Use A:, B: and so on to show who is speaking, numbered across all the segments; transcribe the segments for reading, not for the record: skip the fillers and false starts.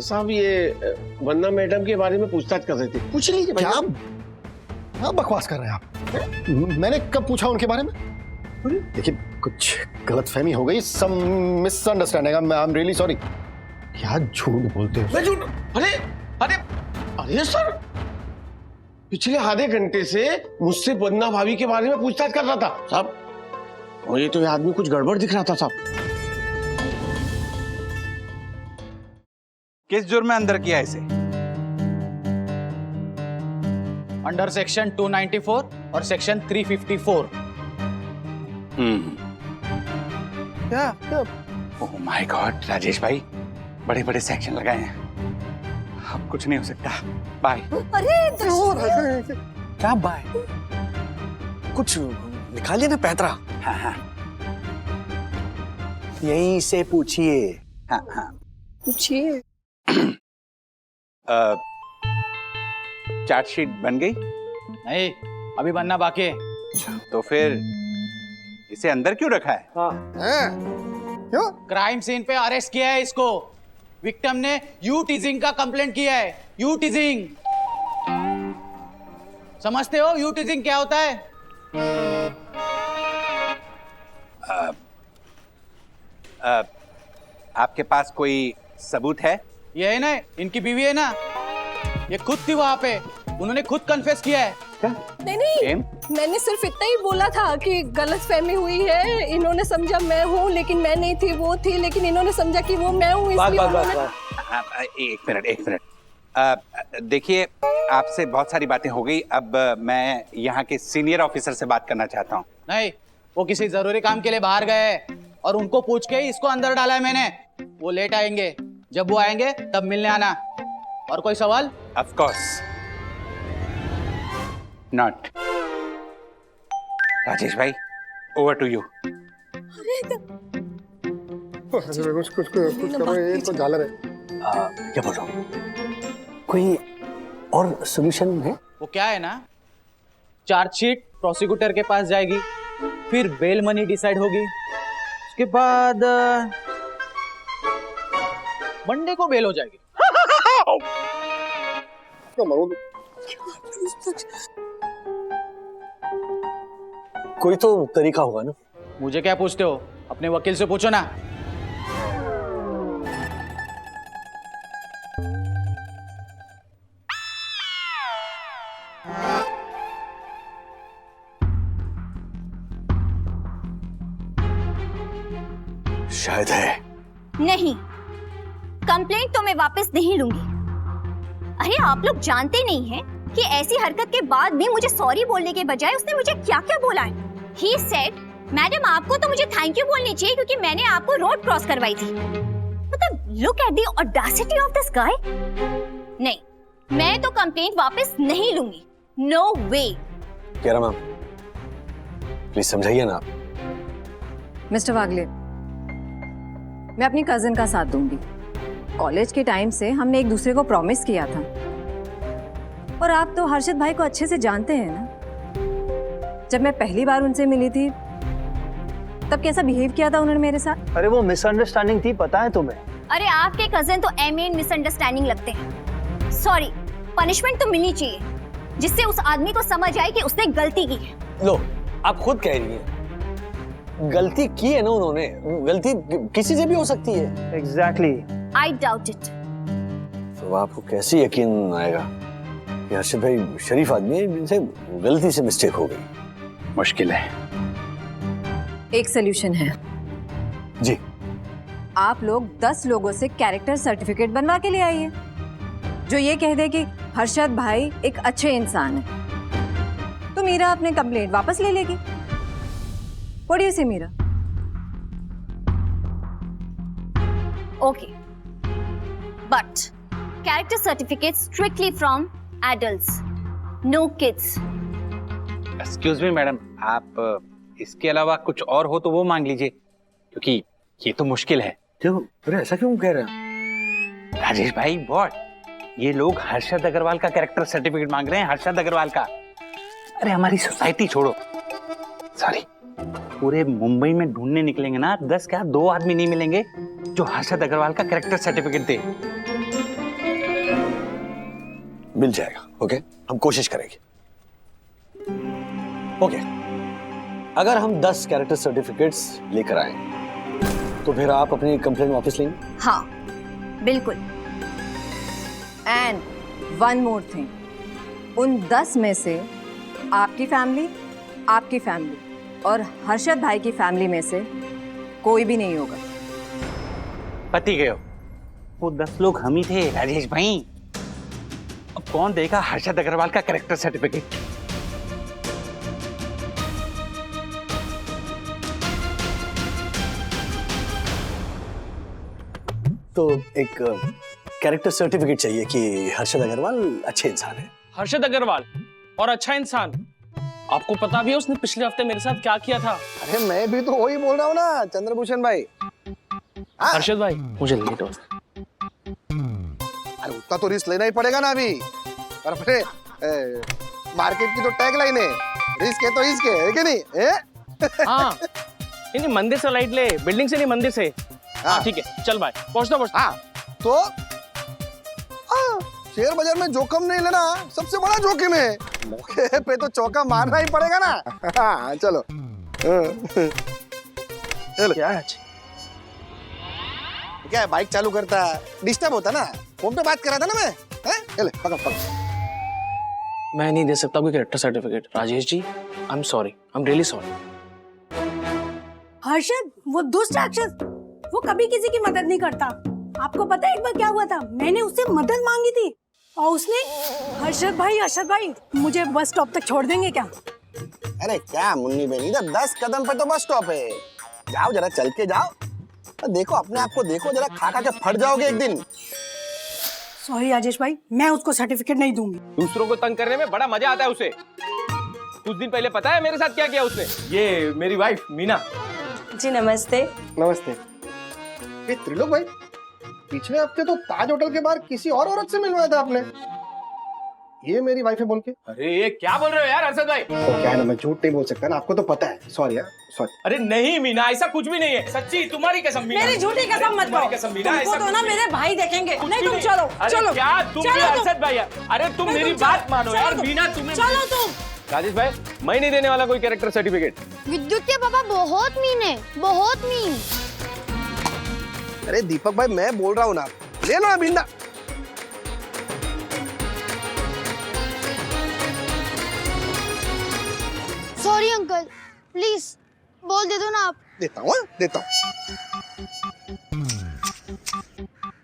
A: साहब ये वंदना मैडम के बारे में पूछताछ कर रहे थे। पूछ लीजिए भाई।
B: क्या बकवास कर रहे हैं आप? मैंने कब पूछा उनके बारे में? देखिए कुछ गलतफहमी हो गई, some misunderstanding. I am really sorry. क्या झूठ बोलते हो?
A: मैं झूठ? अरे अरे अरे सर, पिछले आधे घंटे से मुझसे वंदना भाभी के बारे में पूछताछ कर रहा था साहब। मुझे तो ये आदमी कुछ गड़बड़ दिख रहा था साहब।
C: किस जुर्म में अंदर किया इसे?
D: अंडर सेक्शन 294 और सेक्शन 354।
C: क्या? ओह माय गॉड राजेश भाई, बड़े बड़े सेक्शन लगाए हैं। अब कुछ नहीं हो सकता। बाय।
E: अरे
C: क्या बाय?
E: कुछ निकालिए ना पैतरा।
C: हाँ हाँ
E: यहीं से पूछिए।
C: हाँ हाँ।
F: पूछिए।
C: चार्जशीट बन गई?
D: नहीं, अभी बनना बाकी है।
C: तो फिर इसे अंदर क्यों रखा है?
B: क्यों?
D: क्राइम सीन पे अरेस्ट किया है इसको। विक्टिम ने यू टीजिंग का कंप्लेंट किया है। यू टीजिंग समझते हो? यू टीजिंग क्या होता है?
C: आपके पास कोई सबूत है?
D: ये है ना, इनकी बीवी है ना, ये खुद थी वहां पे, उन्होंने खुद कन्फेस किया है।
F: नहीं, मैंने सिर्फ इतना ही बोला था कि गलतफहमी हुई है। इन्होंने समझा मैं हूँ, लेकिन मैं नहीं थी, वो थी, लेकिन इन्होंने समझा कि वो मैं हूँ, इसलिए
C: एक मिनट। देखिए आपसे बहुत सारी बातें हो गई। अब मैं यहाँ के सीनियर ऑफिसर से बात करना चाहता हूँ।
D: नहीं, वो किसी जरूरी काम के लिए बाहर गए हैं और उनको पूछ के ही इसको अंदर डाला है मैंने। वो लेट आएंगे, जब वो आएंगे तब मिलने आना। और कोई सवाल?
C: Of course not. राजेश भाई, ओवर टू यू।
B: कुछ करो, ये तो झालर है।
E: क्या बोल रहा हूँ? कोई और सोल्यूशन है?
D: वो क्या है ना, चार्जशीट प्रोसिक्यूटर के पास जाएगी, फिर बेल मनी डिसाइड होगी, उसके बाद मंडे को बेल हो जाएगी।
E: कोई तो तरीका होगा ना?
D: मुझे क्या पूछते हो? अपने वकील से पूछो ना।
E: शायद है।
G: नहीं, कंप्लेंट तो मैं वापस नहीं लूंगी। अरे आप लोग जानते नहीं हैं कि ऐसी हरकत के बाद भी मुझे सॉरी बोलने के बजाय उसने मुझे क्या क्या बोला है। He said, मैडम आपको तो मुझे थैंक यू बोलनी चाहिए क्योंकि मैंने आपको रोड क्रॉस करवाई थी। मतलब look at the audacity of this guy. नहीं, मैं तो कंप्लेंट वापस नहीं लूंगी। नो वे।
E: क्या मैम, प्लीज समझाइए ना आप।
H: मिस्टर वागले, मैं अपनी कजिन का साथ दूंगी। कॉलेज के टाइम से हमने एक दूसरे को प्रॉमिस किया था, और आप तो हर्षद भाई को अच्छे से जानते हैं ना। जब मैं पहली बार उनसे मिली थी तब कैसा बिहेव किया था उन्होंने मेरे साथ।
I: अरे वो मिसअंडरस्टैंडिंग थी, पता है तुम्हें।
G: अरे आपके कजिन तो एम मिसअंडरस्टैंडिंग लगते हैं। सॉरी, पनिशमेंट तो मिलनी चाहिए जिससे उस आदमी को समझ आए कि उसने गलती की है।
E: लो, आप खुद कह रही हैं गलती की है ना उन्होंने। गलती किसी से भी हो सकती है।
I: एग्जैक्टली।
G: I doubt it.
E: तो आपको कैसे यकीन आएगा कि हर्षद भाई शरीफ आदमी है, जिनसे गलती से मिस्टेक हो गई?
C: मुश्किल है।
H: एक सोल्यूशन है।
E: जी।
H: आप लोग 10 लोगों से कैरेक्टर सर्टिफिकेट बनवा के ले आइए, जो ये कह दे कि हर्षद भाई एक अच्छे इंसान है, तो मीरा अपने कंप्लेंट वापस ले लेगी। What do you say, Meera?
G: Okay, but character certificate strictly from adults, no kids.
C: Excuse me madam, आप इसके अलावा कुछ और हो तो वो मांग लीजिए, क्योंकि ये तो मुश्किल है।
E: क्यों? अरे ऐसा क्यों कह रहे हैं
C: राजेश भाई? व्हाट? ये लोग हर्षद अग्रवाल का कैरेक्टर सर्टिफिकेट मांग रहे हैं। हर्षद अग्रवाल का? अरे हमारी सोसाइटी छोड़ो, सॉरी, पूरे मुंबई में ढूंढने निकलेंगे ना 10 क्या 2 आदमी नहीं मिलेंगे जो हर्षद अग्रवाल का कैरेक्टर सर्टिफिकेट दे।
E: मिल जाएगा। ओके, हम कोशिश करेंगे। ओके, अगर हम 10 कैरेक्टर सर्टिफिकेट्स लेकर आए तो फिर आप अपनी कंप्लेंट वापस लेंगे?
G: हाँ बिल्कुल।
H: एंड वन मोर थिंग, उन 10 में से आपकी फैमिली, आपकी फैमिली और हर्षद भाई की फैमिली में से कोई भी नहीं होगा।
C: पति गए हो। वो 10 लोग हम ही थे राजेश भाई। अब कौन देगा हर्षद अग्रवाल का कैरेक्टर सर्टिफिकेट?
E: तो एक कैरेक्टर सर्टिफिकेट चाहिए कि हर्षद अग्रवाल अच्छे इंसान है।
J: हर्षद अग्रवाल और अच्छा इंसान, आपको पता भी है उसने पिछले हफ्ते मेरे साथ क्या किया था?
B: अरे मैं भी तो वही बोल रहा हूँ ना चंद्रभूषण भाई।
J: हर्षद भाई मुझे लेट हो।
B: अरे उतना तो रिस्क लेना ही पड़ेगा ना अभी। और अपने मार्केट की तो टैग लाइन है, रिस्क है तो इसके है कि नहीं?
J: हाँ नहीं मंदिर से लाइट ले, बिल्डिंग से नहीं मंदिर से। हाँ ठीक है चल भाई, पहुंचता।
B: हाँ तो शेयर बाजार में जोखिम नहीं लेना सबसे बड़ा जोखिम है। मौके पे तो चौका मारना ही पड़ेगा ना। हाँ चलो। चलो
J: क्या है?
B: क्या है, बाइक चालू करता डिस्टर्ब होता ना, फोन पे बात कर रहा था ना मैं। चले पकड़ पकड़।
J: मैं नहीं दे सकता कोई character certificate Rajesh ji, I am sorry, I am really sorry.
F: Harshad वो दुष्ट राक्षस, वो कभी किसी की मदद नहीं करता। आपको पता है एक बार क्या हुआ था? मैंने उससे मदद मांगी थी और उसने हर्षद भाई मुझे बस स्टॉप तक छोड़ देंगे क्या?
B: अरे क्या मुन्नी बहन, इधर 10 कदम पे तो बस स्टॉप है। जाओ जरा चल के जाओ, देखो अपने आप को देखो जरा, खा खा के फट जाओगे एक दिन।
F: सॉरी राजेश भाई, मैं उसको सर्टिफिकेट नहीं दूंगी।
J: दूसरों को तंग करने में बड़ा मजा आता है उसे। कुछ दिन पहले पता है मेरे साथ क्या किया उसने? ये मेरी वाइफ मीना।
F: जी नमस्ते।
B: नमस्ते। ये त्रिलोक भाई, पिछले हफ्ते तो ताज होटल के बाहर किसी और औरत से मिलवाया था आपने। ये मेरी वाइफ है बोल के।
J: अरे ये क्या बोल रहे हो यार हर्षद भाई?
B: तो क्या है ना, मैं झूठ नहीं बोल सकता ना, आपको तो पता है। सॉरी यार, सॉरी।
J: अरे नहीं मीना, ऐसा कुछ भी नहीं है, सच्ची तुम्हारी कसम मीना।
F: मेरी झूठी कसम मत
J: तुम्हारी
F: खाओ।
J: कसम मीना,
F: तुमको
J: ऐसा
F: तो ना मेरे भाई देखेंगे। नहीं तुम चलो
J: अरे
F: चलो।
J: क्या तुम भी हर्षद भाई यार? अरे तुम मेरी बात मानो यार मीना, तुम्हें
F: चलो तुम।
J: राजेश भाई मैं नहीं देने वाला कोई कैरेक्टर सर्टिफिकेट।
G: विद्युत के पापा बहुत मीन है, बहुत मीन।
B: अरे दीपक भाई मैं बोल रहा हूँ ना, ले लो ना बिंदा।
G: सॉरी अंकल, प्लीज बोल दे दो ना आप।
B: देता हूँ देता हूँ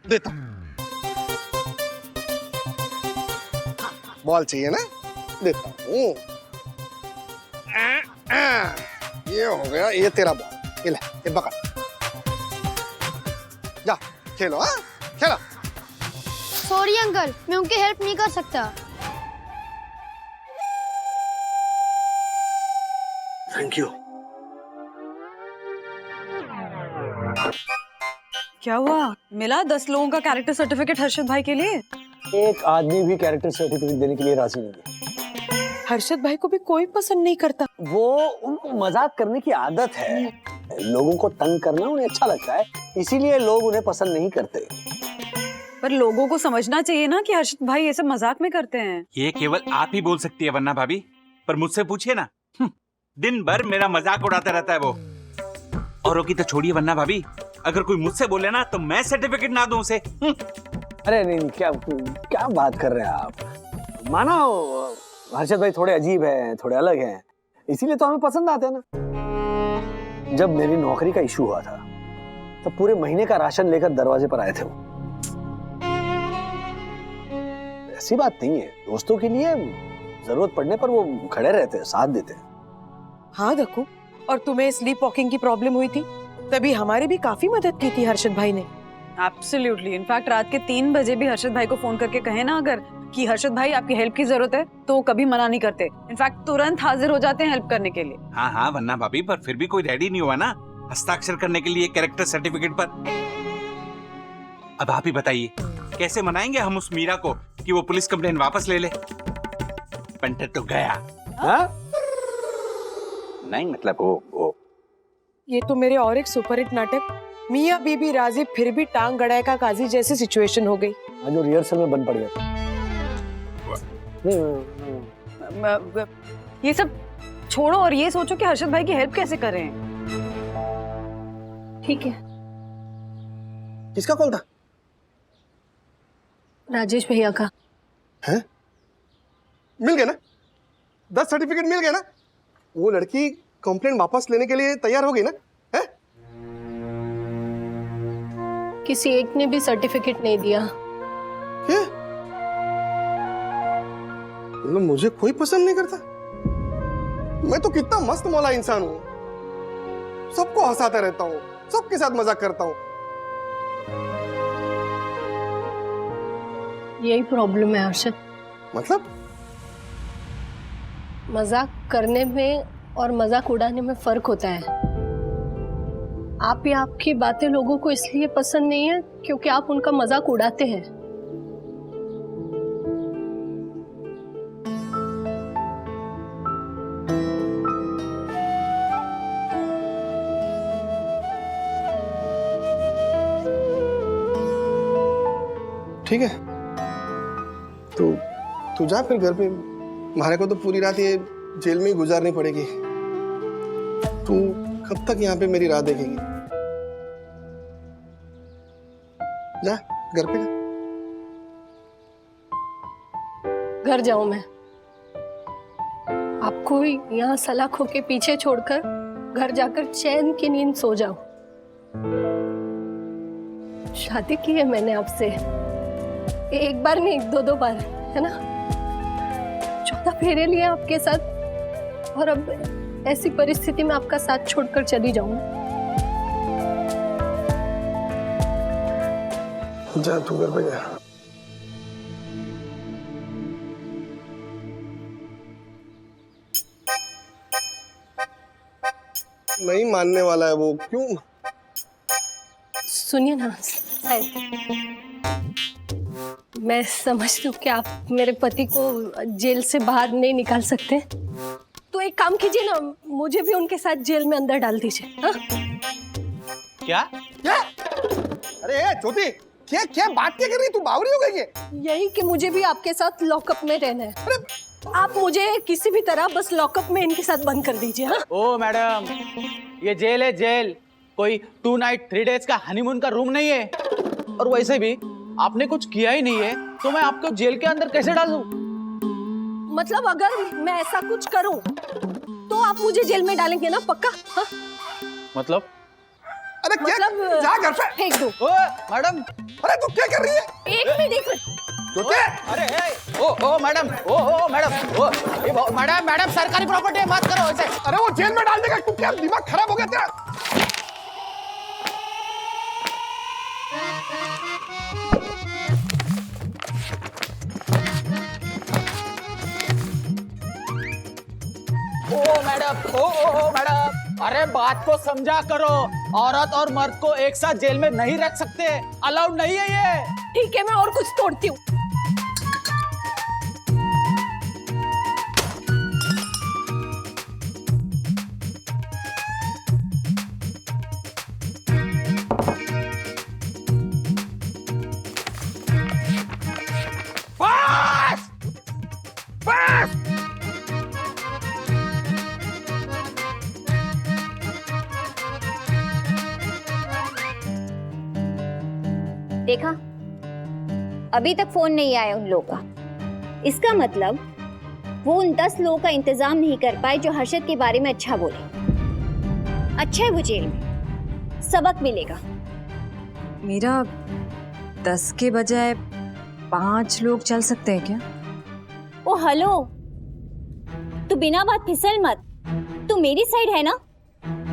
B: देता हूँ। बॉल चाहिए ना, देता हूँ। ये हो गया, ये तेरा बॉल। ये ले, ये पकड़। जा खेलो। हाँ खेलो।
G: सॉरी अंकल, मैं उनकी हेल्प नहीं कर सकता।
E: Thank you.
H: क्या हुआ? मिला 10 लोगों का कैरेक्टर सर्टिफिकेट हर्षद भाई के लिए?
E: एक आदमी भी कैरेक्टर सर्टिफिकेट देने के लिए राजी नहीं है।
F: हर्षद भाई को भी कोई पसंद नहीं करता।
E: वो उनको मजाक करने की आदत है, लोगों को तंग करना उन्हें अच्छा लगता है, इसीलिए लोग उन्हें पसंद नहीं करते।
H: पर लोगों को समझना चाहिए ना कि हर्षद भाई ये सब मजाक में करते हैं।
C: ये केवल आप ही बोल सकती है वरना भाभी, पर मुझसे पूछिए ना, दिन भर मेरा मजाक उड़ाता रहता है वो। औरों की तो छोड़िए वरना भाभी, अगर कोई मुझसे बोले ना तो मैं सर्टिफिकेट ना दूं उसे।
E: अरे नहीं, क्या क्या बात कर रहे हैं आप? माना हर्षद भाई थोड़े अजीब हैं, थोड़े अलग हैं, इसीलिए तो हमें पसंद आते हैं ना। जब मेरी नौकरी का इशू हुआ था तो पूरे महीने का राशन लेकर दरवाजे पर आए थे वो। ऐसी बात नहीं है, दोस्तों के लिए जरूरत पड़ने पर वो खड़े रहते हैं, साथ देते हैं।
K: हाँ देखो, और तुम्हें स्लीप वॉकिंग की प्रॉब्लम हुई थी तभी हमारी भी काफी मदद की थी हर्षद भाई ने।
H: एब्सोल्युटली। इनफैक्ट रात के 3 बजे भी हर्षद भाई को फोन करके कहे ना अगर कि हर्षद भाई आपकी हेल्प की जरूरत है तो वो कभी मना नहीं करते। इनफैक्ट तुरंत हाजिर हो जाते हैं हेल्प करने के लिए।
C: हाँ हाँ वरना भाभी, पर फिर भी कोई रेडी नहीं हुआ ना हस्ताक्षर करने के लिए कैरेक्टर सर्टिफिकेट पर। अब आप ही बताइए कैसे मनाएंगे हम उस मीरा को कि वो पुलिस कंप्लेन वापस ले ले? पंटर तो गया।
E: हाँ?
C: नहीं मतलब वो
K: ये तो मेरे और एक सुपरहिट नाटक मियां बीबी राजी फिर भी टांग गड़ाए का काजी जैसी सिचुएशन हो गई।
E: जो रिहर्सल में बन पड़ गया।
K: ये सब छोड़ो और ये सोचो कि हर्षद भाई की हेल्प कैसे करें।
F: ठीक है,
B: किसका कॉल था?
F: राजेश भैया का।
B: हैं? मिल गया ना? 10 सर्टिफिकेट मिल गया ना? वो लड़की कंप्लेंट वापस लेने के लिए तैयार हो गई ना? है?
F: किसी एक ने भी सर्टिफिकेट नहीं दिया।
B: क्या? मतलब मुझे कोई पसंद नहीं करता? मैं तो कितना मस्त मौला इंसान हूँ, सबको हंसाता रहता हूँ, सबके साथ मजाक करता हूँ।
F: यही प्रॉब्लम है हर्षद,
B: मतलब?
F: मजाक करने में और मजाक उड़ाने में फर्क होता है। आप या आपकी बातें लोगों को इसलिए पसंद नहीं है क्योंकि आप उनका मजाक उड़ाते हैं।
B: ठीक है, तू जा फिर घर पे। हमारे को तो पूरी रात ये जेल में ही गुजारनी पड़ेगी। तू कब तक यहाँ पे मेरी राह देखेगी? जा घर पे जा।
F: घर जाऊं मैं? आपको यहाँ सलाखों के पीछे छोड़कर घर जाकर चैन की नींद सो जाओ। शादी की है मैंने आपसे, एक बार नहीं 2-2 बार, है ना? 14 फेरे लिए आपके साथ, और अब ऐसी परिस्थिति में आपका साथ छोड़कर चली जाऊं।
B: जा तू घर पे जा। नहीं मानने वाला है वो, क्यों?
F: सुनिए ना साहिब, मैं समझती हूँ कि आप मेरे पति को जेल से बाहर नहीं निकाल सकते, तो एक काम कीजिए ना, मुझे भी उनके साथ जेल में अंदर डाल दीजिए। हाँ?
D: क्या?
B: अरे ज्योति, क्या बात क्या कर रही? तू बावरी हो गई है?
F: यही कि मुझे भी आपके साथ लॉकअप में रहना है। आप मुझे किसी भी तरह बस लॉकअप में इनके साथ बंद कर दीजिए। हाँ?
D: ओ मैडम, ये जेल है जेल, कोई 2 नाइट 3 डेज का हनीमून का रूम नहीं है। और वैसे भी आपने कुछ किया ही नहीं है, तो मैं आपको जेल के अंदर कैसे डालूं?
F: मतलब अगर मैं ऐसा कुछ करूं तो आप मुझे जेल में डालेंगे ना, पक्का? हाँ?
D: मतलब?
B: अरे क्या?
F: मतलब
B: जा घर पे।
F: फेंक दो।
D: ओ मैडम,
B: अरे तू क्या कर रही है?
F: एक मिनट।
B: ज्योति,
D: अरे ओ मैडम, ओ मैडम, मैडम सरकारी प्रॉपर्टी है, मत करो ऐसे।
B: अरे वो जेल में डाल देगा। तू क्या दिमाग खराब हो गया तेरा?
D: ओ मैडम, अरे बात को समझा करो। औरत और मर्द को एक साथ जेल में नहीं रख सकते, अलाउड नहीं है ये।
F: ठीक है, मैं और कुछ तोड़ती हूँ।
G: देखा, अभी तक फोन नहीं आया उन लोगों का। इसका मतलब वो उन 10 लोगों का इंतजाम नहीं कर पाए जो हर्षद के बारे में अच्छा बोले। अच्छा है वो जेल में, सबक मिलेगा।
H: मेरा 10 के बजाय 5 लोग चल सकते हैं क्या?
G: ओ हेलो, तू बिना बात फिसल मत। तू मेरी साइड है ना?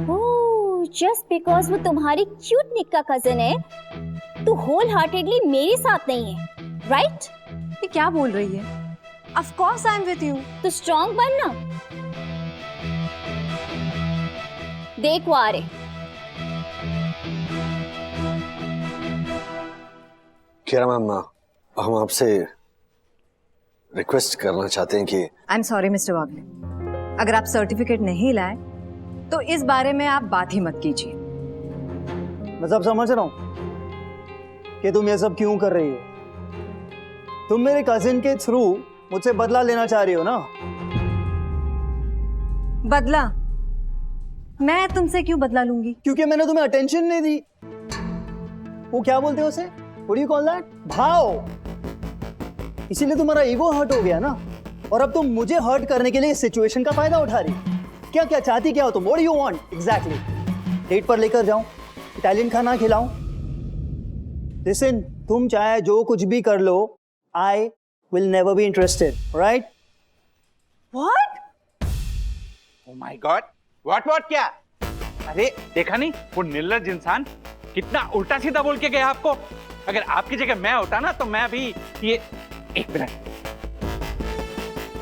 G: ओह, जस्ट बिकॉज वो तुम्हारी क्यूट निक का कजन है, तू होल हार्टेडली मेरे साथ नहीं है, राइट?
H: ये क्या बोल रही है? Of course I'm with you.
G: तू स्ट्रॉन्ग बन ना। देख वो आ रहे।
E: किरा मैम, हम आपसे रिक्वेस्ट करना चाहते हैं कि
H: I'm sorry मिस्टर वागले, अगर आप सर्टिफिकेट नहीं लाए तो इस बारे में आप बात ही मत कीजिए।
I: मैं सब समझ रहा हूँ कि तुम ये सब क्यों कर रही हो। तुम मेरे कजिन के थ्रू मुझसे बदला लेना चाह रही हो ना?
H: बदला? मैं तुमसे क्यों बदला लूंगी?
I: क्योंकि मैंने तुम्हें अटेंशन नहीं दी। वो क्या बोलते हो उसे? What do you call that? भाव। इसीलिए तुम्हारा ईगो हर्ट हो गया ना, और अब तुम मुझे हर्ट करने के लिए इस सिचुएशन का फायदा उठा रही। क्या क्या चाहती क्या हो तुम? What do you want exactly? Date पर लेकर जाऊं, इटालियन खाना खिलाऊं? Listen, तुम चाहे जो कुछ भी कर लो, I will never be interested, alright?
F: What?
C: Oh my God! What क्या? अरे देखा नहीं वो निर्लज्ज इंसान कितना उल्टा सीधा बोल के गया आपको। अगर आपकी जगह मैं होता ना तो मैं भी ये एक मिनट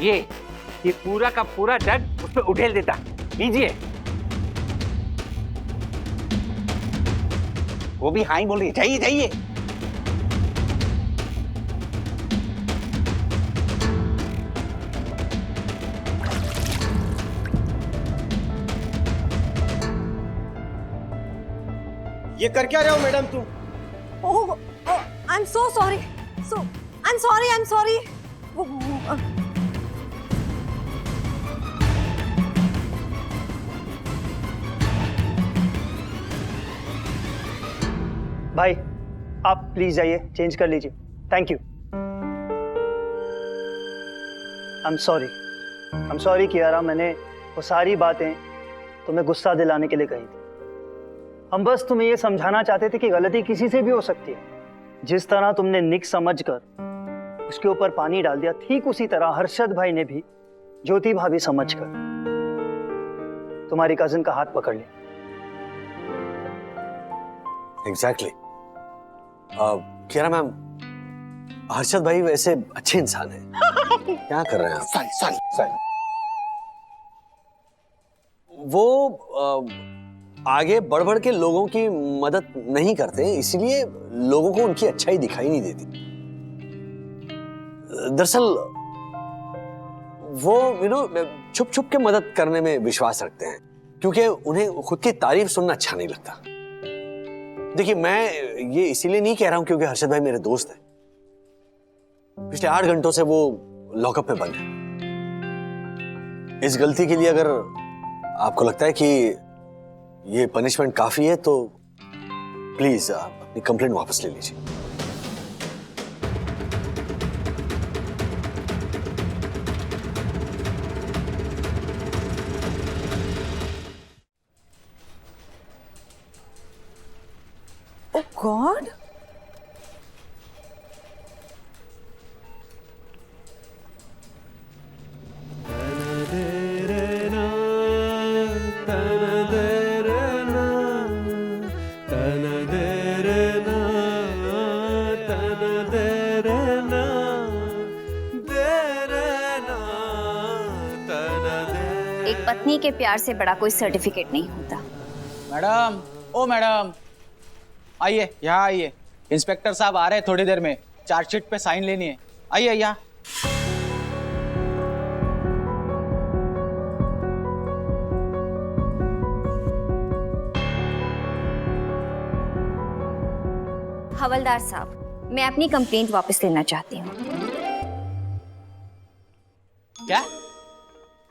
C: ये पूरा का पूरा जग उस पर उठेल देता। लीजिए। वो भी हाँ ही बोल रही है, जाइए जाइए।
A: ये कर क्या रहे हो मैडम तुम?
F: Oh, I'm so sorry. I'm sorry.
I: भाई आप प्लीज जाइए, चेंज कर लीजिए। Thank you. I am sorry Kiara, मैंने वो सारी बातें तुम्हें गुस्सा दिलाने के लिए कही थी। हम बस तुम्हें ये समझाना चाहते थे कि गलती किसी से भी हो सकती है। जिस तरह तुमने निक समझकर उसके ऊपर पानी डाल दिया, ठीक उसी तरह हर्षद भाई ने भी ज्योति भाभी समझकर तुम्हारी कजिन का हाथ पकड़ लिया।
E: एग्जैक्टली। कियारा मैम, हर्षद भाई वैसे अच्छे इंसान हैं। क्या कर रहे हैं आप?
A: सॉरी।
E: वो आगे बढ़ बढ़ के लोगों की मदद नहीं करते, इसलिए लोगों को उनकी अच्छाई दिखाई नहीं देती। दरअसल वो छुप छुप के मदद करने में विश्वास रखते हैं, क्योंकि उन्हें खुद की तारीफ सुनना अच्छा नहीं लगता। देखिए, मैं ये इसीलिए नहीं कह रहा हूं क्योंकि हर्षद भाई मेरे दोस्त हैं। पिछले 8 घंटों से वो लॉकअप में बंद है। इस गलती के लिए अगर आपको लगता है कि ये पनिशमेंट काफी है तो प्लीज आप अपनी कंप्लेंट वापस ले लीजिए।
F: Oh God!
G: एक पत्नी के प्यार से बड़ा कोई सर्टिफिकेट नहीं होता।
D: मैडम, ओ मैडम, आइए, यहाँ आइए। इंस्पेक्टर साहब आ रहे हैं थोड़ी देर में, चार्जशीट पे साइन लेनी है। आइए यहाँ।
G: हवलदार साहब, मैं अपनी कंप्लेंट वापस लेना चाहती हूँ।
D: क्या?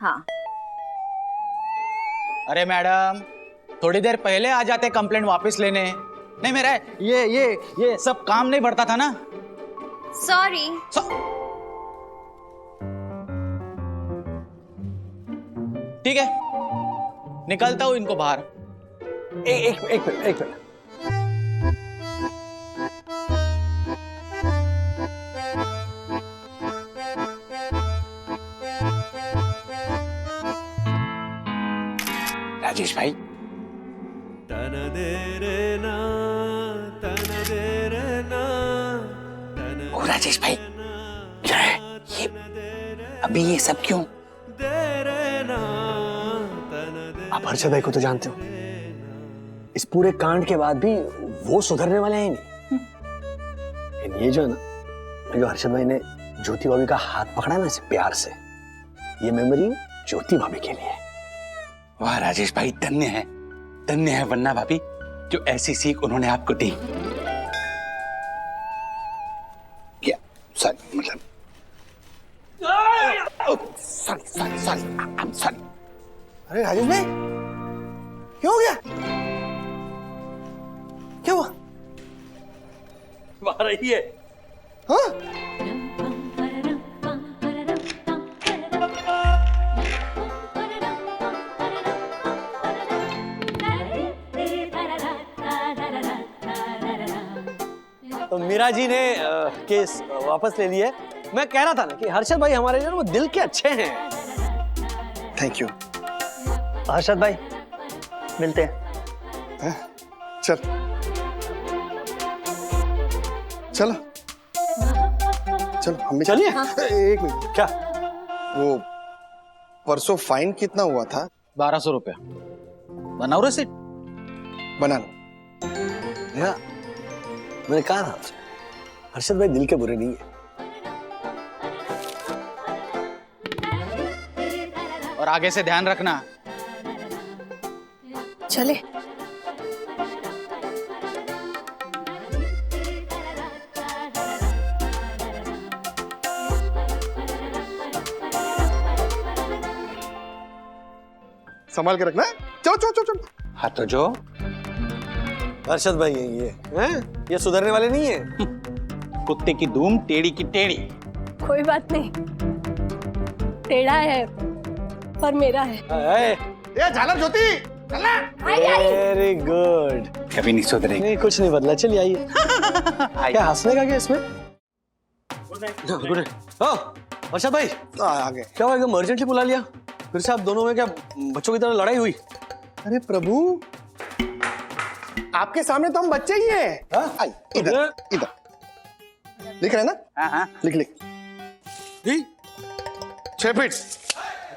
G: हाँ।
D: अरे मैडम, थोड़ी देर पहले आ जाते कंप्लेंट वापस लेने। नहीं, मेरा ये सब काम नहीं बढ़ता था ना।
G: सॉरी।
D: ठीक है, निकलता हूं इनको बाहर।
E: एक मिनट।
C: राजेश भाई, ओ राजेश भाई, क्या है ये? अभी ये सब क्यों?
E: आप हर्षद भाई को तो जानते हो, इस पूरे कांड के बाद भी वो सुधरने वाले हैं नहीं। लेकिन ये जो है ना, जो हर्षद भाई ने ज्योति भाभी का हाथ पकड़ा ना इसे प्यार से, ये मेमोरी ज्योति भाभी के लिए है।
C: वाह राजेश भाई, धन्य है वन्ना भाभी, जो ऐसी सीख उन्होंने आपको दी। क्या सॉरी, मतलब
B: सॉरी। अरे राजेश भाई, क्या हो गया? क्या हुआ?
E: आ रही है।
B: हाँ?
E: तो मीरा जी ने केस वापस ले लिया है। मैं कह रहा था ना कि हर्षद भाई हमारे जो वो दिल के अच्छे हैं।
B: Thank you.
I: हर्षद भाई, मिलते हैं।
B: चल चलो चलो, हम भी
E: चलिए।
B: एक मिनट,
E: क्या?
B: वो परसों फाइन कितना हुआ था?
D: 1200 रुपया। बनाओ रसीद।
B: बना लो।
E: भैया, मैंने कहा ना, हर्षद भाई दिल के बुरे नहीं है।
D: और आगे से ध्यान रखना।
F: चले।
B: संभाल के रखना। चलो चलो चलो चलो।
C: हाँ तो जो
E: हर्षद भाई ये हैं? ये सुधरने वाले नहीं है।
C: कुत्ते की धूम टेढ़ी की टेढ़ी।
F: कोई बात नहीं, टेढ़ा है पर मेरा है।
B: ये झालर ज्योति, चलना।
E: Very good.
C: कभी नहीं सुधरेगी।
E: नहीं, कुछ नहीं बदला। चलिए आइए। क्या हंसने का क्या इसमें? हर्षद भाई,
B: आ गए।
E: क्या हुआ, एकदम अर्जेंटली बुला लिया? फिर से आप दोनों में क्या बच्चों की तरह लड़ाई हुई?
B: अरे प्रभु, आपके सामने तो हम बच्चे ही हैं। आई, इधर इधर लिख रहे हैं ना?
C: हाँ।
B: लिख लिख। 6 फीट।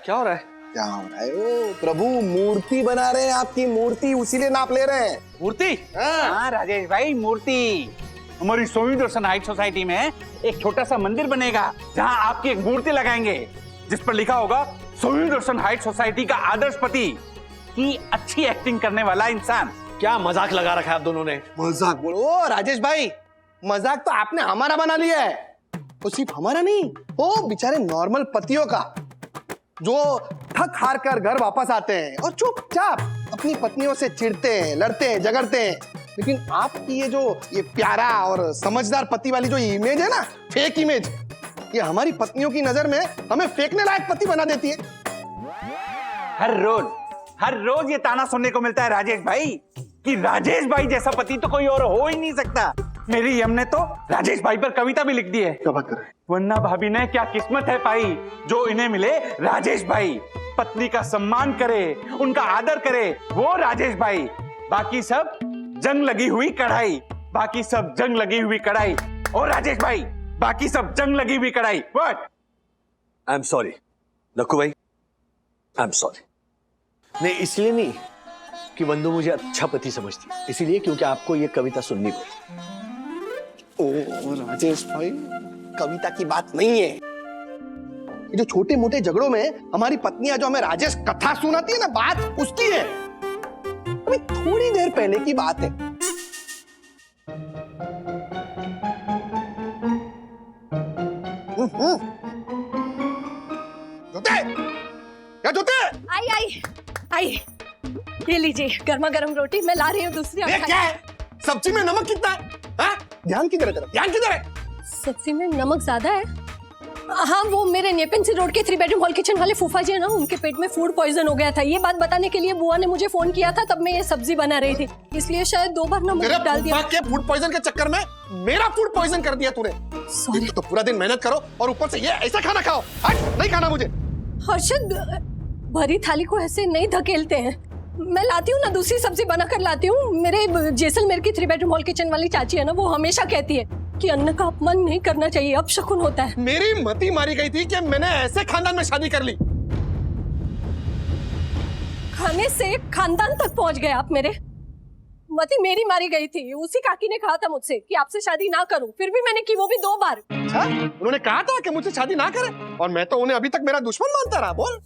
E: क्या हो रहा है?
B: क्या हो रहा है? ओ प्रभु, मूर्ति बना रहे हैं आपकी, मूर्ति, उसीलिए नाप ले रहे हैं।
C: मूर्ति? हाँ राजेश भाई, मूर्ति। हमारी सोमी दर्शन हाइट सोसाइटी में एक छोटा सा मंदिर बनेगा जहाँ आपकी एक मूर्ति लगाएंगे जिस पर लिखा होगा सोमी दर्शन हाइट सोसाइटी का आदर्श पति की अच्छी एक्टिंग करने वाला इंसान।
E: क्या मजाक लगा रखा है आप दोनों ने?
B: मजाक बोलो। ओ राजेश भाई, मजाक तो आपने हमारा बना लिया है। तो सिर्फ हमारा नहीं, वो बेचारे नॉर्मल पतियों का, जो थक हार कर घर वापस आते हैं और चुपचाप अपनी पत्नियों से चिढ़ते हैं, लड़ते हैं, झगड़ते हैं। लेकिन आपकी ये प्यारा और समझदार पति वाली जो इमेज है ना, फेक इमेज, ये हमारी पत्नियों की नजर में हमें फेंकने लायक पति बना देती है।
C: हर रोज ये ताना सुनने को मिलता है राजेश भाई कि राजेश भाई जैसा पति तो कोई और हो ही नहीं सकता। मेरी यम ने तो राजेश भाई पर कविता भी लिख दी है।
B: क्या बात कर रहे हैं?
C: वरना भाभी ने क्या किस्मत है पाई जो इन्हें मिले राजेश भाई। पत्नी का सम्मान करे, उनका आदर करे, वो राजेश भाई। बाकी सब जंग लगी हुई कढ़ाई, बाकी सब जंग लगी हुई कढ़ाई। और राजेश भाई, बाकी सब जंग लगी हुई कढ़ाई। What?
E: I am sorry Lakku भाई, आई एम सॉरी। नहीं, इसलिए नहीं कि बंधु मुझे अच्छा पति समझती, इसीलिए क्योंकि आपको ये कविता सुननी पड़ी।
B: ओ राजेश भाई, कविता की बात नहीं है। ये जो छोटे मोटे झगड़ों में हमारी पत्नियां जो हमें राजेश कथा सुनाती है ना, बात उसकी है। अभी थोड़ी देर पहले की बात है। जोते, क्या जोते?
F: आई आई आई, ये लीजिए गर्मा गर्म रोटी, मैं ला रही हूँ दूसरी।
B: ये क्या है? सब्जी में नमक कितना है? हाँ? ध्यान किधर है तेरा? ध्यान किधर है?
F: सब्जी में नमक ज्यादा है। हाँ, वो मेरे नेपेंसी रोड के 3 बेडरूम हॉल किचन वाले फूफा जी है ना, उनके पेट में फूड पॉइजन हो गया था। ये बात बताने के लिए बुआ ने मुझे फोन किया था, तब मैं ये सब्जी बना रही थी, इसलिए शायद 2 बार नमक डाल दिया।
B: के फूड पॉइजन के चक्कर में मेरा फूड पॉइजन कर दिया तूने।
F: सॉरी।
B: तो पूरा दिन मेहनत करो और ऊपर से ये ऐसा खाना खाओ। नहीं खाना मुझे।
F: हर्षद, भरी थाली को ऐसे नहीं धकेलते हैं। मैं लाती हूँ ना, दूसरी सब्जी बनाकर लाती हूँ। मेरे जैसलमेर की 3 बेडरूम हॉल किचन वाली चाची है ना, वो हमेशा कहती है कि अन्न का अपमान नहीं करना चाहिए, अपशकुन होता है।
B: मेरी मती मारी गई थी कि मैंने ऐसे खानदान में शादी कर ली।
F: खाने से खानदान तक पहुंच गए आप मेरे। मती मेरी मारी गई थी। उसी काकी ने कहा था मुझसे कि आपसे शादी ना करूं, फिर भी मैंने की, वो भी 2 बार।
B: अच्छा, उन्होंने कहा था कि मुझसे शादी ना करें और मैं तो उन्हें अभी तक मेरा दुश्मन मानता रहा। बोल।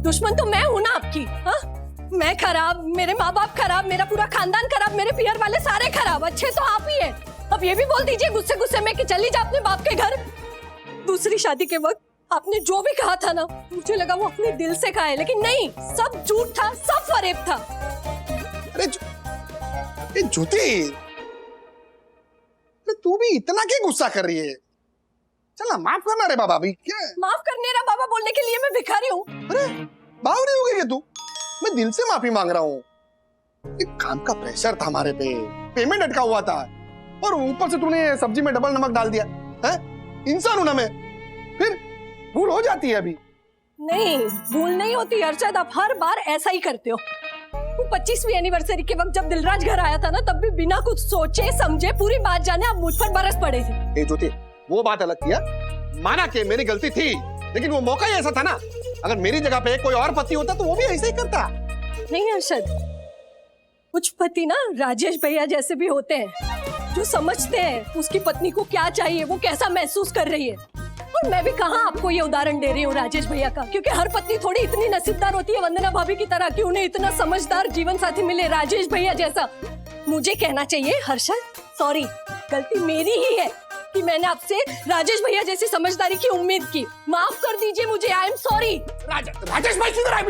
F: दुश्मन तो मैं हूं ना आपकी। हाँ, मैं खराब, मेरे माँ बाप खराब, मेरा पूरा खानदान खराब, मेरे पियर वाले सारे खराब, अच्छे तो आप ही हैं। अब ये भी बोल दीजिए गुस्से गुस्से में कि चली जा अपने बाप के घर। दूसरी शादी के वक्त आपने जो भी कहा था ना, मुझे लगा वो अपने दिल से कहा है, लेकिन नहीं, सब झूठ था, सब फरेब था।
B: अरे ये ज्योति, तू भी इतना क्यों गुस्सा कर रही है? चल ना, माफ करना रे बाबा। अभी क्या
F: माफ करने रा बाबा बोलने के लिए मैं भिखारी हूँ?
B: अरे बावरी हो गई है तू? मैं दिल से माफी मांग रहा हूँ। एक काम का प्रेशर था हमारे पे, पेमेंट अटका हुआ था, और ऊपर से तूने सब्जी में डबल नमक डाल दिया है। इंसान हूं ना मैं, फिर भूल हो जाती है। अभी
F: नहीं, भूल नहीं होती अरशद, आप हर बार ऐसा ही करते हो। वो 25वीं एनिवर्सरी के वक्त जब दिलराज घर आया था ना, तब भी बिना कुछ सोचे समझे पूरी बात जाने आप मुझ पर बरस पड़े थे।
B: ए ज्योति, वो बात अलग थी। माना कि मेरी गलती थी, लेकिन वो मौका ही ऐसा था ना। अगर मेरी जगह पे कोई और पति होता तो वो भी ऐसे ही करता।
F: नहीं अरशद, कुछ पति ना राजेश भैया जैसे भी होते हैं, जो समझते हैं उसकी पत्नी को क्या चाहिए, वो कैसा महसूस कर रही है। और मैं भी कहाँ आपको ये उदाहरण दे रही हूँ राजेश भैया का, क्योंकि हर पत्नी थोड़ी इतनी नसीबदार होती है वंदना भाभी की तरह कि उन्हें इतना समझदार जीवन साथी मिले राजेश भैया जैसा। मुझे कहना चाहिए हर्षद, सॉरी, गलती मेरी ही है कि मैंने आपसे राजेश भैया जैसी समझदारी की उम्मीद की। माफ कर दीजिए मुझे, आई एम सॉरी।
B: राजेश भाई किधर आए?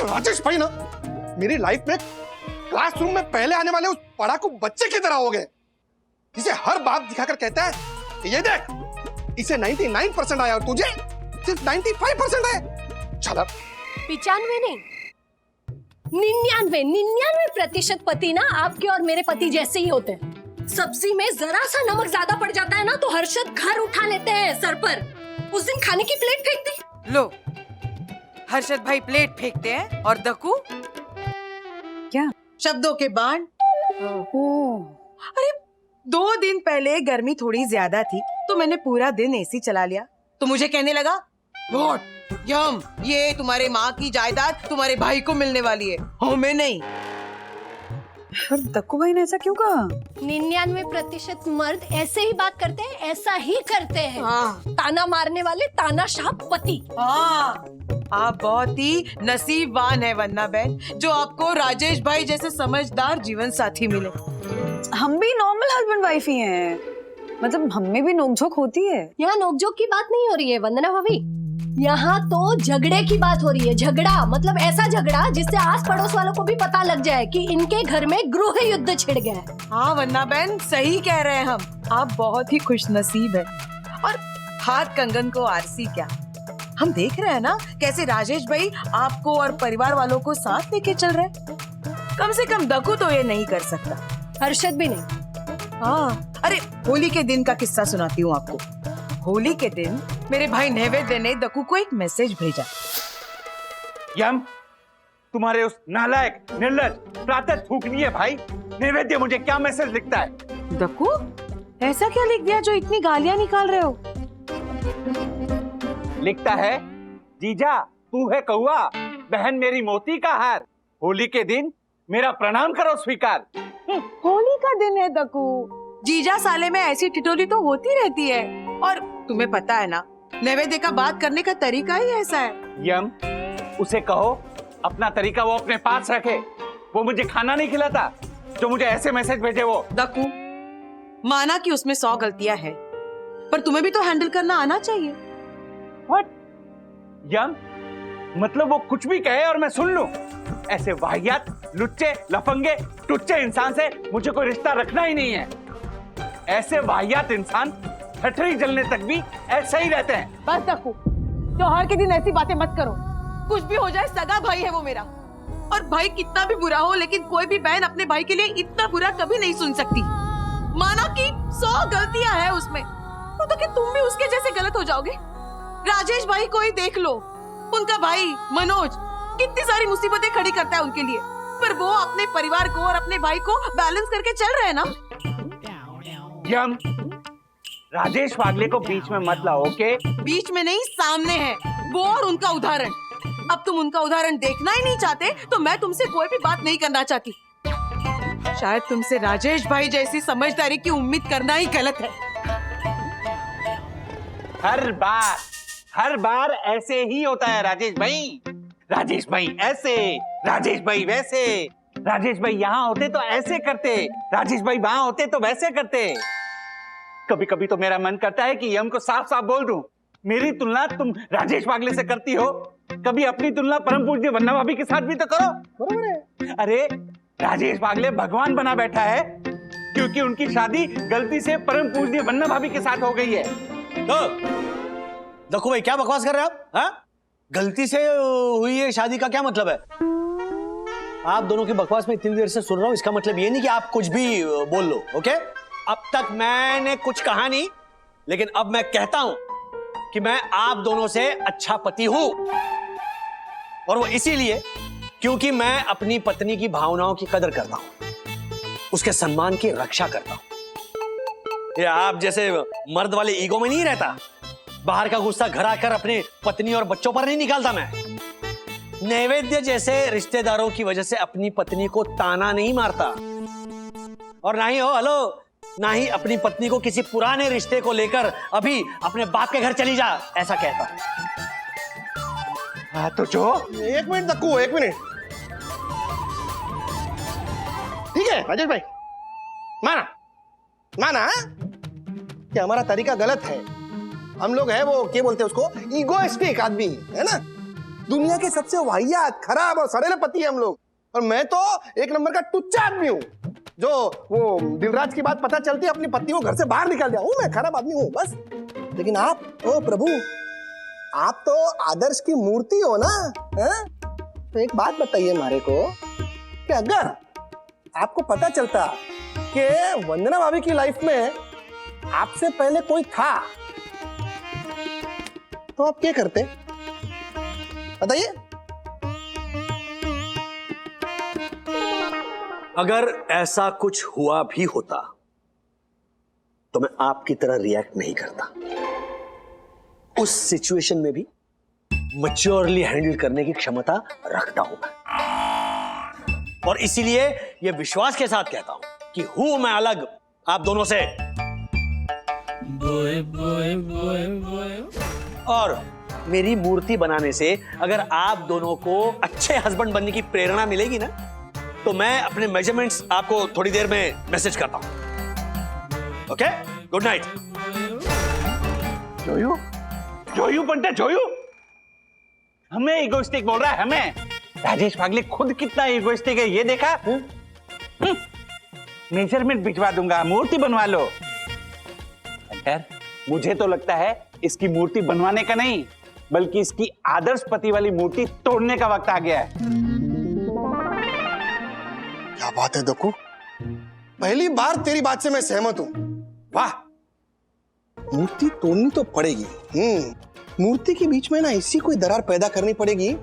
B: राजेश भाई ना मेरी लाइफ में क्लासरूम में पहले आने वाले उस पढ़ाकू बच्चे की तरह हो गए, जिसे हर बात दिखाकर कहता है ये देख, इसे 99% आया और तुझे सिर्फ 95% आया। चल
F: 95 नहीं, 99% पति ना आपके और मेरे पति जैसे ही होते हैं। सब्जी में जरा सा नमक ज्यादा पड़ जाता है ना तो हर्षद घर उठा लेते हैं सर पर। उस दिन खाने की प्लेट फेंक दी।
K: लो, हर्षद भाई प्लेट फेंकते हैं और दक्कू
H: क्या?
K: शब्दों के बाण। अरे 2 दिन पहले गर्मी थोड़ी ज्यादा थी तो मैंने पूरा दिन एसी चला लिया, तो मुझे कहने लगा व्हाट यम, ये तुम्हारे माँ की जायदाद तुम्हारे भाई को मिलने वाली है, हमें नहीं।
H: पर दक्कू भाई ने ऐसा क्यों कहा?
F: 99% मर्द ऐसे ही बात करते हैं, ऐसा ही करते हैं।
K: हाँ।
F: ताना मारने वाले तानाशाह पति।
K: हाँ, आप बहुत ही नसीबवान है वंदना बहन, जो आपको राजेश भाई जैसे समझदार जीवन साथी मिले।
H: हम भी नॉर्मल हस्बैंड वाइफ ही हैं, मतलब हम में भी नोकझोंक होती है।
F: यहाँ नोकझोंक की बात नहीं हो रही है वंदना भाभी, यहाँ तो झगड़े की बात हो रही है। झगड़ा मतलब ऐसा झगड़ा जिससे आस पड़ोस वालों को भी पता लग जाए कि इनके घर में गृह युद्ध छिड़ गया है।
K: हाँ वंदना बहन, सही कह रहे हैं हम, आप बहुत ही खुश नसीब है। और हाथ कंगन को आरसी क्या, हम देख रहे हैं ना कैसे राजेश भाई आपको और परिवार वालों को साथ लेके चल रहे हैं। कम से कम दक्कू तो ये नहीं कर सकता,
F: हर्षद भी नहीं।
K: हाँ, अरे होली के दिन का किस्सा सुनाती हूँ आपको। होली के दिन मेरे भाई नैवेद्य ने दक्कू को एक मैसेज भेजा।
C: यम, तुम्हारे उस नालायक निर्लज प्रातः थूकनी है भाई नैवेद्य मुझे क्या मैसेज लिखता है।
K: दक्कू, ऐसा क्या लिख दिया जो इतनी गालियां निकाल रहे हो?
C: लिखता है, जीजा तू है कौआ, बहन मेरी मोती का हार, होली के दिन मेरा प्रणाम करो स्वीकार।
K: होली का दिन है दक्कू, जीजा साले में ऐसी टिटोली तो होती रहती है, और तुम्हें पता है ना नैवेद्य का बात करने का तरीका ही ऐसा है।
C: यम, उसे कहो अपना तरीका वो अपने पास रखे, वो मुझे खाना नहीं खिलाता जो मुझे ऐसे मैसेज भेजे वो।
K: दक्कू, माना कि उसमें 100 गलतियां हैं, पर तुम्हें भी तो हैंडल करना आना चाहिए।
C: What? यम, मतलब वो कुछ भी कहे और मैं सुन लूं? ऐसे वाहियात, लुच्चे, लफंगे, टुच्चे इंसान से मुझे कोई रिश्ता रखना ही नहीं है। ऐसे वाहियात इंसान ठठरी जलने तक भी ऐसे ही रहते हैं।
K: बस दक्कू, त्योहार के दिन ऐसी बातें मत करो। कुछ भी हो जाए, सगा भाई है वो मेरा, और भाई कितना भी बुरा हो, लेकिन कोई भी बहन अपने भाई के लिए इतना बुरा कभी नहीं सुन सकती। माना कि 100 गलतियां हैं उसमें, तो क्या तुम भी उसके जैसे गलत हो जाओगे? राजेश भाई को ही देख लो, उनका भाई मनोज कितनी सारी मुसीबतें खड़ी करता है उनके लिए, पर वो अपने परिवार को और अपने भाई को बैलेंस करके चल रहे हैं ना।
C: यम, राजेश वागले को बीच में मत लाओ, ओके?
K: बीच में नहीं, सामने है वो और उनका उदाहरण। अब तुम उनका उदाहरण देखना ही नहीं चाहते तो मैं तुमसे कोई भी बात नहीं करना चाहती। शायद तुमसे राजेश भाई जैसी समझदारी की उम्मीद करना ही गलत है।
C: हर बार ऐसे ही होता है राजेश भाई। राजेश भाई ऐसे, राजेश भाई वैसे, राजेश भाई यहाँ होते तो ऐसे करते, राजेश भाई वहां होते तो वैसे करते। कभी कभी तो मेरा मन करता है कि यम को साफ साफ बोल दूं, मेरी तुलना तुम राजेश बागले से करती हो, कभी अपनी तुलना परम पूज्य वंदना भाभी के साथ भी तो करो।
B: बरोबर है।
C: अरे राजेश बागले भगवान बना बैठा है क्योंकि उनकी शादी गलती से परम पूज्य वंदना भाभी के साथ हो गई है।
E: तो देखो भाई, क्या बकवास कर रहे हो आप? हाँ? गलती से हुई है शादी का क्या मतलब है? आप दोनों की बकवास में इतनी देर से सुन रहा हूं, इसका मतलब ये नहीं कि आप कुछ भी बोल लो। ओके, अब तक मैंने कुछ कहा नहीं, लेकिन अब मैं कहता हूं कि मैं आप दोनों से अच्छा पति हूं, और वो इसीलिए क्योंकि मैं अपनी पत्नी की भावनाओं की कदर करता हूं, उसके सम्मान की रक्षा करता हूं। ये आप जैसे मर्द वाले ईगो में नहीं रहता, बाहर का गुस्सा घर आकर अपने पत्नी और बच्चों पर नहीं निकालता मैं। नैवेद्य जैसे रिश्तेदारों की वजह से अपनी पत्नी को ताना नहीं मारता, और ना ही ना ही अपनी पत्नी को किसी पुराने रिश्ते को लेकर अभी अपने बाप के घर चली जा ऐसा कहता।
C: हाँ तो जो
A: एक मिनट तक्कू, एक मिनट। ठीक है राजेश भाई, माना कि हमारा तरीका गलत है। हम लोग है वो क्या बोलते हैं उसको, ईगोइस्टिक आदमी है ना। दुनिया के सबसे वाहियात, खराब और सड़ेले पति है हम लोग, और मैं तो एक नंबर का टुच्चा आदमी हूँ जो वो दिलराज की बात पता चलती है अपनी पत्नी को घर से बाहर निकाल दिया हूँ। मैं खराब आदमी हूँ बस। लेकिन आप, ओ प्रभु, आप तो आदर्श की मूर्ति हो ना। है? तो एक बात बताइए हमारे को कि अगर आपको पता चलता कि वंदना भाभी की लाइफ में आपसे पहले कोई था, तो आप क्या करते बताइए?
E: अगर ऐसा कुछ हुआ भी होता तो मैं आपकी तरह रिएक्ट नहीं करता। उस सिचुएशन में भी मैच्योरली हैंडल करने की क्षमता रखता हूं मैं, और इसीलिए यह विश्वास के साथ कहता हूं कि हूं मैं अलग आप दोनों से। और मेरी मूर्ति बनाने से अगर आप दोनों को अच्छे हस्बैंड बनने की प्रेरणा मिलेगी ना, तो मैं अपने मेजरमेंट्स आपको थोड़ी देर में मैसेज करता हूं। Okay, good night.
C: जोयू पंटे, जोयू हमें इगोइस्टिक बोल रहा है, हमें। राजेश बागले खुद कितना इगोइस्टिक है ये देखा? मेजरमेंट भिजवा दूंगा, मूर्ति बनवा लो। मुझे तो लगता है इसकी मूर्ति बनवाने का नहीं, बल्कि इसकी आदर्श पति वाली मूर्ति तोड़ने का वक्त आ गया है।
A: क्या बात है दक्कू, पहली बार तेरी बात से मैं सहमत हूं। वाह, मूर्ति तोड़नी तो पड़ेगी। मूर्ति के बीच में ना ऐसी कोई दरार पैदा करनी पड़ेगी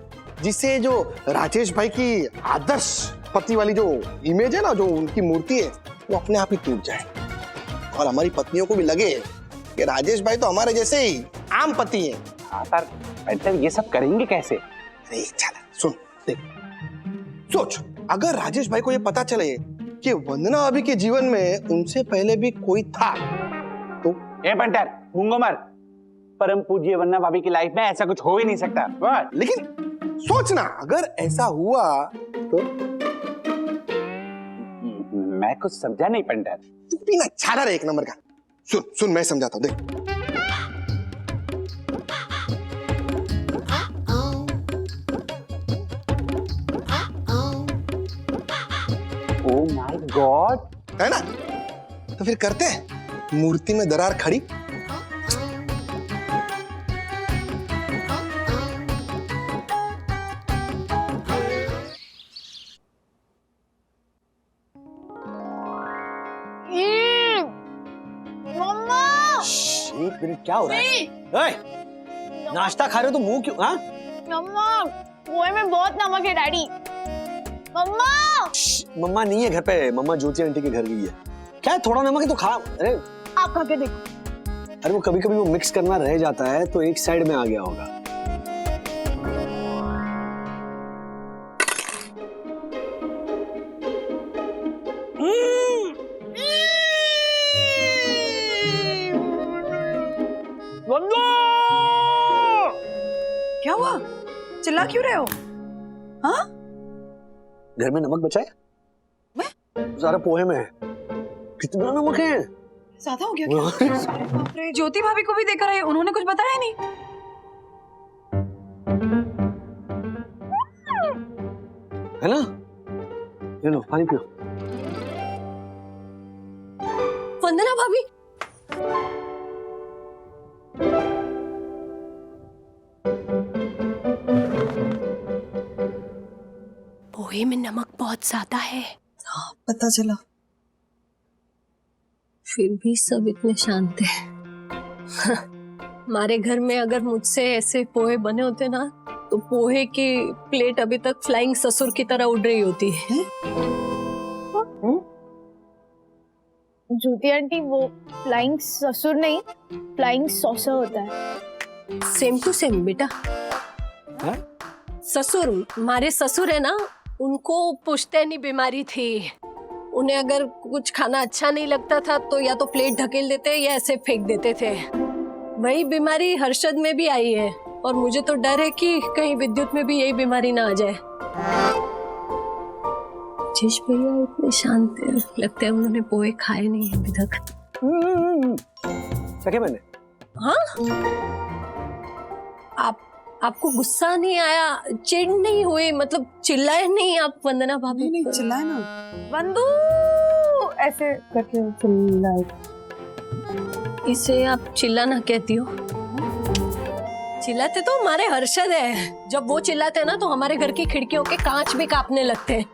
A: जिससे जो राजेश भाई की आदर्श पति वाली जो इमेज है ना, जो उनकी मूर्ति है, वो अपने आप ही टूट जाए, और हमारी पत्नियों को भी लगे कि राजेश भाई तो हमारे जैसे ही आम पति हैं।
C: हाँ पर ये सब करेंगे कैसे?
A: अरे चल सुन, देख, सोच, अगर राजेश भाई को ये पता चले कि वंदना अभी के जीवन में उनसे पहले भी कोई था, तो
C: ए पंटर, गूंगो मर। परम पूज्य वंदना भाभी की लाइफ में ऐसा कुछ हो ही नहीं सकता।
A: लेकिन सोचना, अगर ऐसा हुआ तो
C: मैं कुछ समझा नहीं पंटर।
A: तू भी ना छाड़ा रहे एक नंबर का। सुन मैं समझाता हूं, देख।
C: ओह माय गॉड,
A: है ना? तो फिर करते हैं मूर्ति में दरार खड़ी।
E: एक मिनट, क्या हो रहा है? नाश्ता खा रहे हो तो मुंह क्यों? हाँ,
G: मम्मा, पोहे में बहुत नमक है डैडी। मम्मा,
E: मम्मा नहीं है घर पे, मम्मा ज्योति आंटी के घर गई है। क्या है, थोड़ा नमक है तो खा। अरे
G: आप खा के देखो।
E: अरे वो कभी कभी वो मिक्स करना रह जाता है तो एक साइड में आ गया होगा।
K: क्या हुआ? चिल्ला क्यों रहे हो? हाँ?
E: घर में नमक बचा है? सारा पोहे में है। कितना नमक है?
F: ज्यादा हो गया क्या? बाप रे, ज्योति भाभी को भी देखा रहे, उन्होंने कुछ बताया नहीं।
E: है ना? ये लो पानी पियो।
F: वंदना भाभी, पोहे में नमक बहुत ज्यादा है।
K: हाँ, पता चला।
F: फिर भी सब इतने शांत हैं। हमारे घर में अगर मुझसे ऐसे पोहे बने होते ना, तो पोहे की प्लेट अभी तक फ्लाइंग ससुर की तरह उड़ रही होती है।
L: ज्योति आंटी, वो फ्लाइंग ससुर नहीं, फ्लाइंग सॉसर होता है।
F: सेम टू सेम बेटा।
E: हाँ?
F: ससुर, हमारे ससुर है ना, उनको पुश्तैनी बीमारी थी। उन्हें अगर कुछ खाना अच्छा नहीं लगता था तो या तो प्लेट ढकेल देते या ऐसे फेंक देते थे। वही बीमारी हर्षद में भी आई है और मुझे तो डर है कि कहीं विद्युत में भी यही बीमारी ना आ जाए। जिश भैया इतने शांत हैं, लगता है उन्होंने पोहे खाए नहीं अभी तक।
E: क्या मैंने?
F: हाँ, आपको गुस्सा नहीं आया, चिढ़ नहीं हुई, मतलब चिल्लाए नहीं आप वंदना भाभी?
K: नहीं चिल्लाए ना।
L: वंदू ऐसे करके चिल्लाए।
F: इसे आप चिल्लाना कहती हो? चिल्लाते तो हमारे हर्षद है। जब वो चिल्लाते हैं ना तो हमारे घर की खिड़कियों के कांच भी कांपने लगते हैं।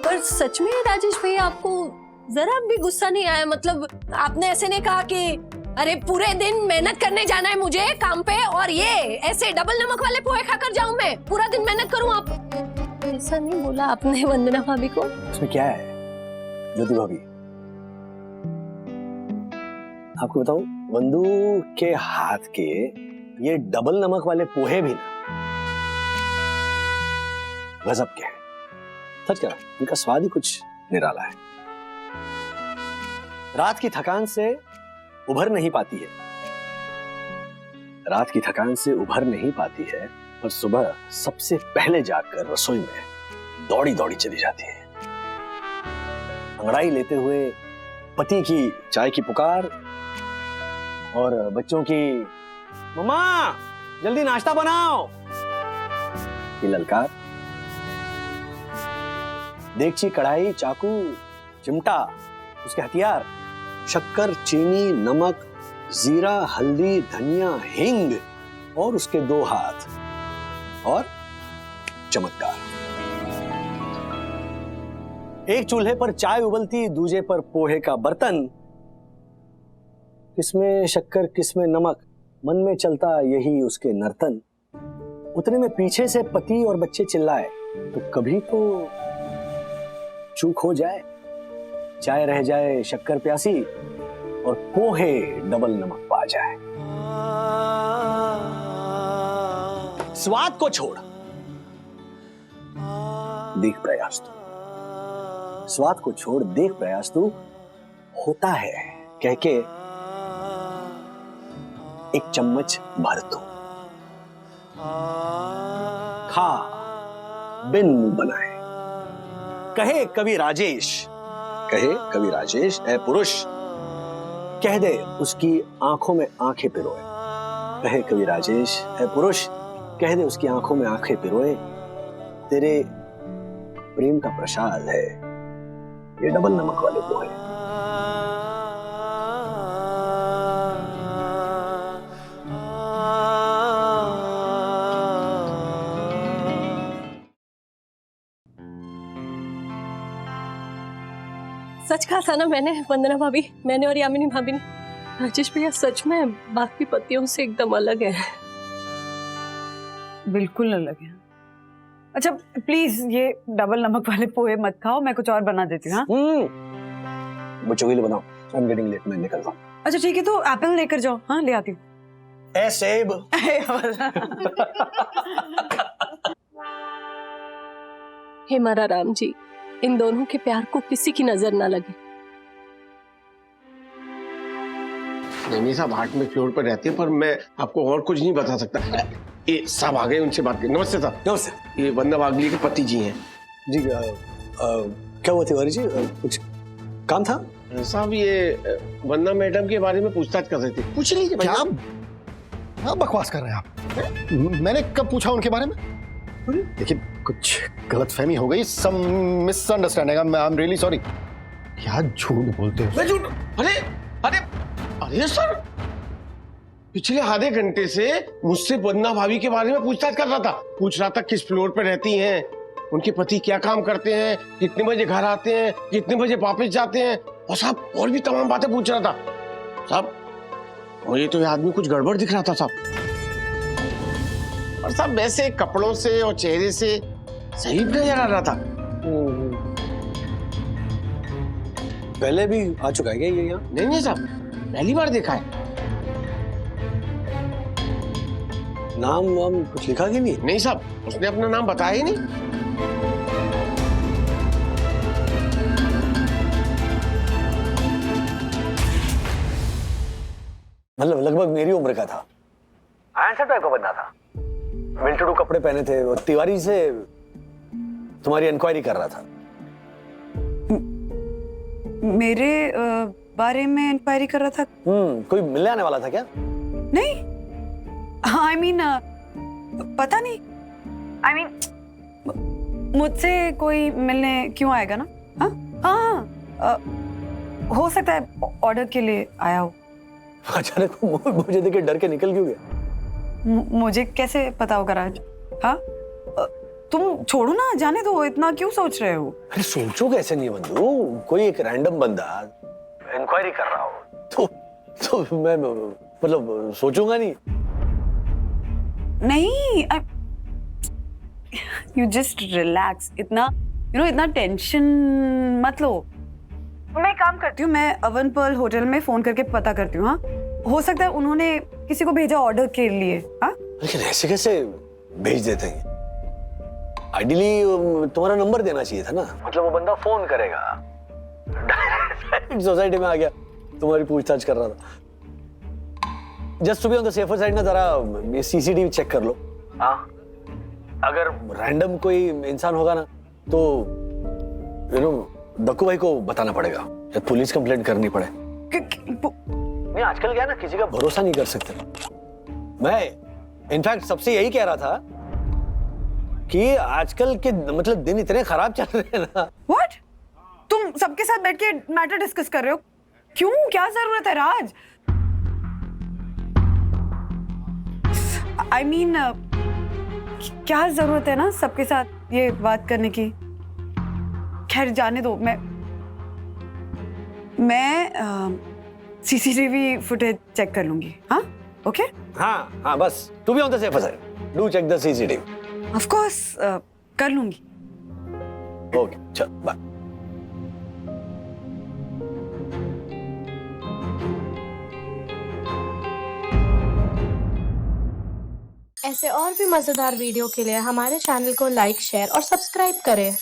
F: पर सच में राजेश भैया, आपको जरा भी गुस्सा नहीं आया? मतलब आपने ऐसे नहीं कहा कि अरे पूरे दिन मेहनत करने जाना है मुझे काम पे, और ये ऐसे डबल नमक वाले पोहे खाकर जाऊं मैं, पूरा दिन मेहनत करूं? आप ऐसा नहीं बोला आपने वंदना भाभी को?
E: इसमें क्या है ज्योति भाभी? आपको बताऊं, वंदू के हाथ के ये डबल नमक वाले पोहे भी ना गजब के हैं। सच कह रहा हूं, इनका स्वाद ही कुछ निराला है। रात की थकान से उभर नहीं पाती है, रात की थकान से उभर नहीं पाती है, और सुबह सबसे पहले जाकर रसोई में दौड़ी दौड़ी चली जाती है। अंगड़ाई लेते हुए पति की चाय की पुकार और बच्चों की मम्मा जल्दी नाश्ता बनाओ की ललकार। देगची, कढ़ाई, चाकू, चिमटा, उसके हथियार, शक्कर, चीनी, नमक, जीरा, हल्दी, धनिया, हिंग, और उसके 2 हाथ, और चमत्कार। एक चूल्हे पर चाय उबलती, दूजे पर पोहे का बर्तन। किसमें शक्कर किसमें नमक, मन में चलता यही उसके नर्तन। उतने में पीछे से पति और बच्चे चिल्लाए, तो कभी तो चूक हो जाए, चाय रह जाए शक्कर प्यासी, और पोहे डबल नमक पा जाए। स्वाद को छोड़ देख प्रयास तू, स्वाद को छोड़ देख प्रयास तू, होता है कह के एक चम्मच भर तू, खा बिन मुंह बनाए। कहे कवि राजेश, कहे कवि राजेश, ऐ पुरुष कह दे उसकी आंखों में आंखें पिरोए। कहे कवि राजेश, ऐ पुरुष कह दे उसकी आंखों में आंखें पिरोए। तेरे प्रेम का प्रसाद है ये डबल नमक वाले पोहे।
F: सच कहा था ना मैंने वंदना भाभी, मैंने और यामिनी भाभी ने। राजेश भैया सच में बाकी पतियों से एकदम अलग है।
K: बिल्कुल अलग है। अच्छा प्लीज ये डबल नमक वाले पोहे मत खाओ, मैं कुछ और बना देती हूँ। हाँ?
E: बच्चों के लिए बनाओ, आई एम गेटिंग लेट, मैं निकल रहा हूँ।
K: अच्छा ठीक है, तो एप्पल लेकर जाओ। हाँ ले आती हूँ।
E: ए सेब।
F: हे मारा राम जी, इन दोनों के प्यार को किसी की नजर ना लगे।
B: नहीं साहब, हार्ट में फ्लोर पर रहती है, पर मैं आपको और कुछ नहीं बता सकता। ये साहब आ गए, उनसे बात करें। नमस्ते साहब।
E: नमस्ते।
B: ये वंदना वागली के पति जी हैं।
E: जी क्या हुआ तिवारी जी, कुछ काम था? साहब ये वंदना मैडम के बारे में पूछताछ कर रहे थे, पूछ लीजिए
B: क्या
E: भैया।
B: क्या बकवास कर रहे हैं आप? मैंने कब पूछा उनके बारे में? देखिए कुछ गलतफहमी हो गई, some misunderstanding. I am really sorry. क्या झूठ बोलते हो?
E: मैं झूठ? अरे अरे अरे सर, पिछले आधे घंटे से मुझसे वंदना भाभी के बारे में पूछताछ कर रहा था। पूछ रहा था किस फ्लोर पे रहती हैं, उनके पति क्या काम करते हैं, कितने बजे घर आते हैं, कितने बजे वापस जाते हैं, और साहब और भी तमाम बातें पूछ रहा था। साहब मुझे तो ये आदमी कुछ गड़बड़ दिख रहा था साहब। और साहब वैसे कपड़ों से और चेहरे से सही नजर आ रहा था।
I: पहले भी आ चुका है क्या ये यहाँ?
E: नहीं साहब, पहली बार देखा है।
I: नाम वाम कुछ लिखा कि नहीं?
E: नहीं साहब, उसने अपना नाम बताया ही नहीं।
I: मतलब लगभग मेरी उम्र का था। हैंडसम टाइप का बंदा था, वेल टू डू कपड़े पहने थे, और तिवारी से तुम्हारी इंक्वायरी कर रहा था।
K: मेरे बारे में इंक्वायरी कर रहा था?
I: कोई मिलने आने वाला था क्या?
K: नहीं, आई मीन पता नहीं। आई मीन मुझसे कोई मिलने क्यों आएगा ना? हाँ, हो सकता है ऑर्डर के लिए आया हो।
I: अचानक मुझे देख के डर के निकल क्यों गया?
K: मुझे कैसे पता होगा राज? हाँ, तुम छोड़ो ना, जाने दो, इतना क्यों सोच रहे हो?
I: अरे सोचो कैसे नहीं बंधु, कोई एक रैंडम बंदा इंक्वायरी कर रहा हो तो मैं मतलब सोचूंगा नहीं।
K: नहीं, यू जस्ट रिलैक्स। इतना इतना टेंशन मत लो। मैं काम करती हूँ, मैं अवन पर्ल होटल में फोन करके पता करती हूँ। हाँ, हो सकता है उन्होंने किसी को भेजा ऑर्डर के लिए। हाँ,
I: लेकिन ऐसे कैसे भेज देते हैं? आइडियली तुम्हारा नंबर देना चाहिए था ना, मतलब वो बंदा फोन करेगा। डायरेक्ट सोसाइटी में आ गया, तुम्हारी पूछताछ कर रहा था। Just to be on the safer side ना, जरा सीसीटीवी चेक कर लो। हाँ, अगर रैंडम कोई इंसान होगा ना तो दक्कू भाई को बताना पड़ेगा, या पुलिस कंप्लेंट करनी पड़े। नहीं, आजकल क्या है ना, किसी का भरोसा नहीं कर सकते। मैं इनफैक्ट सबसे यही कह रहा था कि आजकल के मतलब दिन इतने खराब चल रहे हैं ना।
K: व्हाट? तुम सबके साथ बैठ के मैटर डिस्कस कर रहे हो? क्यों, क्या जरूरत है राज? आई मीन क्या जरूरत है ना सबके साथ ये बात करने की? खैर जाने दो, मैं सीसीटीवी फुटेज चेक कर लूंगी। हाँ, ओके?
I: हाँ, बस to be on the safer side, do check the CCTV.
K: Of course कर लूंगी।
I: ओके, चल बाय।
L: ऐसे और भी मजेदार वीडियो के लिए हमारे चैनल को लाइक, शेयर और सब्सक्राइब करें।